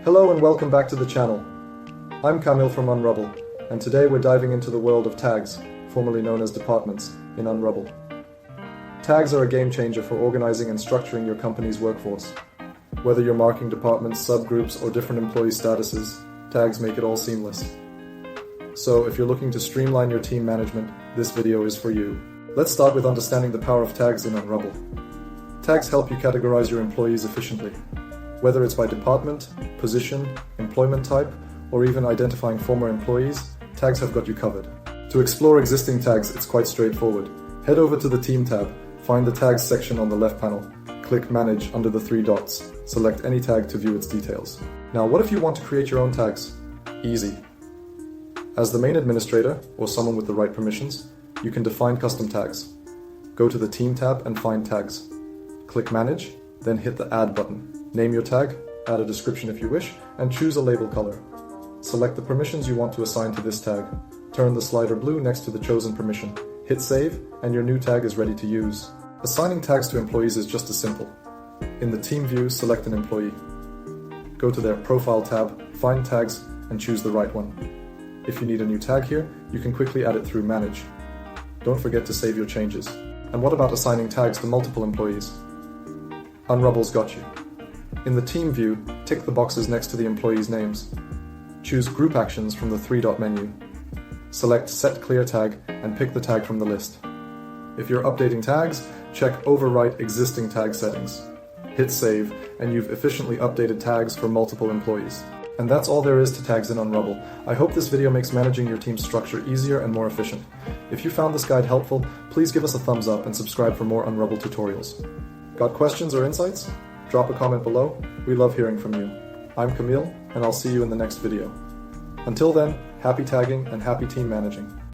Hello and welcome back to the channel. I'm Camille from Unrubble, and today we're diving into the world of tags, formerly known as departments, in Unrubble. Tags are a game changer for organizing and structuring your company's workforce. Whether you're marking departments, subgroups, or different employee statuses, tags make it all seamless. So if you're looking to streamline your team management, this video is for you. Let's start with understanding the power of tags in Unrubble. Tags help you categorize your employees efficiently. Whether it's by department, position, employment type, or even identifying former employees, tags have got you covered. To explore existing tags, it's quite straightforward. Head over to the Team tab, find the Tags section on the left panel, click Manage under the three dots, select any tag to view its details. Now, what if you want to create your own tags? Easy. As the main administrator, or someone with the right permissions, you can define custom tags. Go to the Team tab and find Tags. Click Manage, then hit the Add button. Name your tag, add a description if you wish, and choose a label color. Select the permissions you want to assign to this tag. Turn the slider blue next to the chosen permission. Hit Save, and your new tag is ready to use. Assigning tags to employees is just as simple. In the Team view, select an employee. Go to their Profile tab, find Tags, and choose the right one. If you need a new tag here, you can quickly add it through Manage. Don't forget to save your changes. And what about assigning tags to multiple employees? Unrubble's got you. In the Team view, tick the boxes next to the employees' names. Choose Group Actions from the three-dot menu. Select Set Clear Tag and pick the tag from the list. If you're updating tags, check Overwrite Existing Tag Settings. Hit Save, and you've efficiently updated tags for multiple employees. And that's all there is to tags in Unrubble. I hope this video makes managing your team's structure easier and more efficient. If you found this guide helpful, please give us a thumbs up and subscribe for more Unrubble tutorials. Got questions or insights? Drop a comment below. We love hearing from you. I'm Camille, and I'll see you in the next video. Until then, happy tagging and happy team managing.